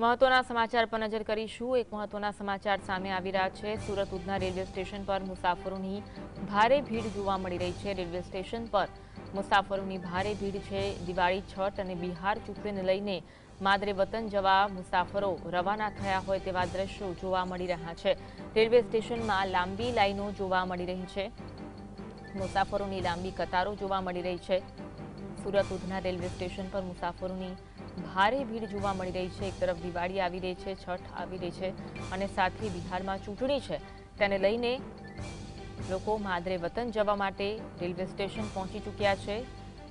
મહત્વના સમાચાર પર નજર કરીશું। એક મહત્વના સમાચાર સામે આવી રહ્યા છે। સુરત ઉધના રેલવે સ્ટેશન પર મુસાફરોની ભારે ભીડ જોવા મળી રહી છે। રેલવે સ્ટેશન પર મુસાફરોની ભારે ભીડ છે। દિવાળી, છઠ અને બિહાર ચૂંટણીને લઈને માદરે વતન જવા મુસાફરો રવાના થયા હોય તેવા દ્રશ્યો જોવા મળી રહ્યા છે। રેલવે સ્ટેશનમાં લાંબી લાઈનો જોવા મળી રહી છે। મુસાફરોની લાંબી કતારો જોવા મળી રહી છે। સુરત ઉધના રેલવે સ્ટેશન પર મુસાફરોની ભારે ભીડ જોવા મળી રહી છે। એક તરફ દિવાળી આવી રહી છે, છઠ આવી રહી છે અને સાથે બિહારમાં ચૂંટણી છે, તેને લઈને લોકો માદરે વતન જવા માટે રેલવે સ્ટેશન પહોંચી ચૂક્યા છે।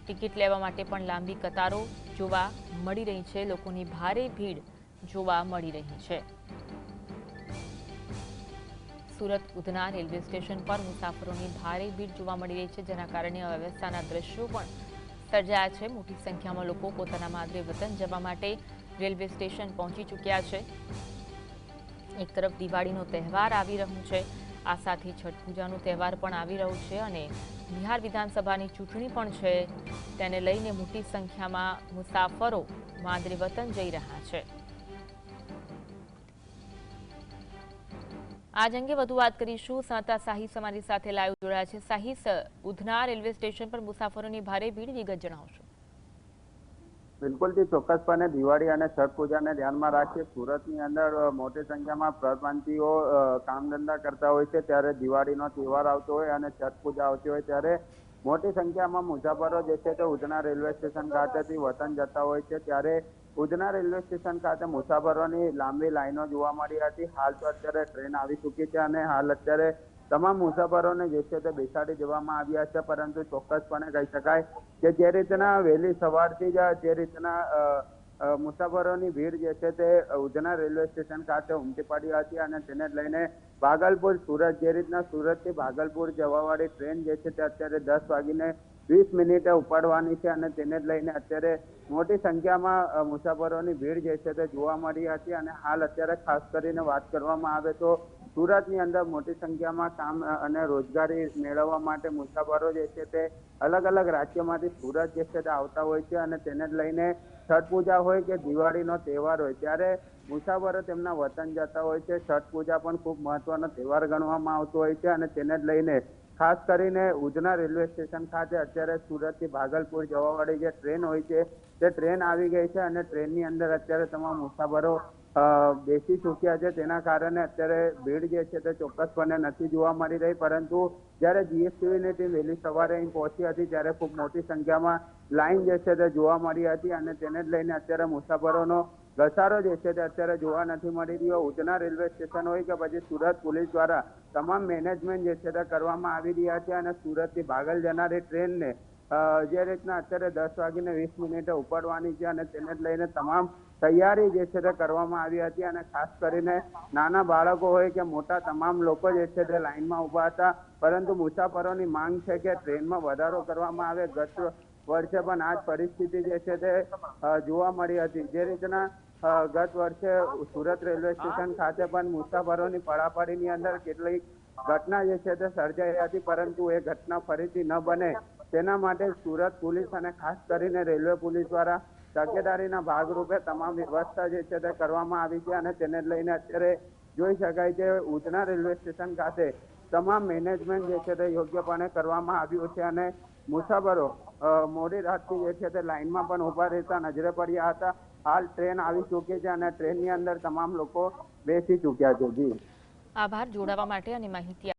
ટિકિટ લેવા માટે પણ લાંબી કતારો જોવા મળી રહી છે। લોકોની ભારે ભીડ જોવા મળી રહી છે। સુરત ઉધના રેલવે સ્ટેશન પર મુસાફરોની ભારે ભીડ જોવા મળી રહી છે, જેના કારણે અવ્યવસ્થાના દ્રશ્યો પણ સર્જાયા છે। મોટી સંખ્યામાં લોકો પોતાના માદરે વતન જવા માટે રેલવે સ્ટેશન પહોંચી ચૂક્યા છે। એક તરફ દિવાળીનો તહેવાર આવી રહ્યો છે, આ સાથે છઠ પૂજાનો તહેવાર પણ આવી રહ્યો છે અને બિહાર વિધાનસભાની ચૂંટણી પણ છે, તેને લઈને મોટી સંખ્યામાં મુસાફરો માદરે વતન જઈ રહ્યા છે। આજ અંગે વધુ વાત કરીશું। સંવાદદાતા સાહિસ અમારી સાથે લાઈવ જોડાયા છે। સાહિસ, ઉધના રેલવે સ્ટેશન પર મુસાફરોની ભારે ભીડ, વિગત જણાવશો। બિલકુલથી ચોક્કસપણે દિવાળી અને છઠ પૂજાને ધ્યાનમાં રાખી સુરતની અંદર મોટી સંખ્યામાં પરપ્રાંતિયો કામ ધંધા કરતા હોય છે। ત્યારે દિવાળીનો તહેવાર આવતો હોય અને છઠ પૂજા આવતી હોય ત્યારે મોટી સંખ્યામાં મુસાફરો જે છે તે ઉધના રેલવે સ્ટેશન ખાતેથી વતન જતા હોય છે। ત્યારે ઉધના રેલવે સ્ટેશન ખાતે મુસાફરોની લાંબી લાઈનો જોવા મળી હતી। હાલ તો અત્યારે ટ્રેન આવી ચૂકી છે અને હાલ અત્યારે તમામ મુસાફરોને જે છે તે બેસાડી દેવામાં આવ્યા છે। પરંતુ ચોક્કસપણે કહી શકાય કે જે રીતના વહેલી સવારથી જ જે રીતના મુસાફરોની ભીડ જે છે તે ઉધના રેલવે સ્ટેશન ખાતે ઉમટી પડી હતી અને તેને લઈને ભાગલપુર સુરત જે રીતના સુરતથી ભાગલપુર જવાવાળી ટ્રેન જે છે તે અત્યારે 10:20 ઉપડવાની છે અને તેને લઈને અત્યારે મોટી સંખ્યામાં મુસાફરોની ભીડ જે છે તે જોવા મળી હતી। અને હાલ અત્યારે ખાસ કરીને વાત કરવામાં આવે તો સુરતની અંદર મોટી સંખ્યામાં કામ અને રોજગારી મેળવવા માટે મુસાફરો જે છે તે અલગ અલગ રાજ્યોમાંથી સુરત જે છે તે આવતા હોય છે અને તેને લઈને છઠ પૂજા હોય કે દિવાળીનો તહેવાર હોય ત્યારે મુસાફરો તેમના વતન જતા હોય છે। છઠ પૂજા પણ ખૂબ મહત્વનો તહેવાર ગણવામાં આવતો હોય છે અને તેને જ લઈને ખાસ કરીને ઉધના રેલવે સ્ટેશન ખાતે અત્યારે સુરતથી ભાગલપુર જવાવાળી જે ટ્રેન હોય છે તે ટ્રેન આવી ગઈ છે અને ટ્રેનની અંદર અત્યારે તમામ મુસાફરો બેસી ચૂક્યા છે। તેના કારણે અત્યારે ભીડ જે છે તે ચોક્કસપણે નથી જોવા મળી રહી। પરંતુ જ્યારે જીએસટીવીની ટીમ વહેલી સવારે અહીં પહોંચી હતી ત્યારે ખૂબ મોટી સંખ્યામાં લાઈન જે છે તે જોવા મળી હતી અને તેને જ લઈને અત્યારે મુસાફરોનો ઘસારો જે છે તે અત્યારે જોવા નથી મળી રહ્યો। ઉધના રેલવે સ્ટેશન હોય કે પછી સુરત પોલીસ દ્વારા તમામ મેનેજમેન્ટ જે છે તે કરવામાં આવી રહ્યા છે અને સુરતથી ભાગલ જનારી ટ્રેનને જે રીતના અત્યારે 10:20 ઉપડવાની છે અને તેને જ લઈને તમામ તૈયારી જે છે તે કરવામાં આવી હતી અને ખાસ કરીને નાના બાળકો હોય કે મોટા તમામ લોકો જે છે તે લાઈનમાં ઉભા હતા। પરંતુ મુસાફરોની માંગ છે કે ટ્રેનમાં વધારો કરવામાં આવે। ગત વર્ષે પણ આ જ પરિસ્થિતિ જે છે તે જોવા મળી હતી। જે રીતના ગત વર્ષે સુરત રેલવે સ્ટેશન ખાતે પણ મુસાફરોની પડાપડીની અંદર કેટલીક ઘટના જે છે તે સર્જાઈ હતી, પરંતુ એ ઘટના ફરીથી ન બને તેના માટે સુરત પોલીસ અને ખાસ કરીને રેલવે પોલીસ દ્વારા તકેદારીના ભાગરૂપે તમામ વ્યવસ્થા જે છે તે કરવામાં આવી છે અને તેને લઈને અત્યારે જોઈ શકાય કે ઉધના રેલવે સ્ટેશન ખાતે તમામ મેનેજમેન્ટ જે છે તે યોગ્યપણે કરવામાં આવ્યું છે અને મુસાફરો મોડી રાતથી જે છે તે લાઈનમાં પણ ઉભા રહેતા નજરે પડ્યા હતા। હાલ ટ્રેન આવી ચૂકી છે અને ટ્રેનની અંદર તમામ લોકો બેસી ચૂક્યા છે। જી, આભાર જોડાવા માટે અને માહિતી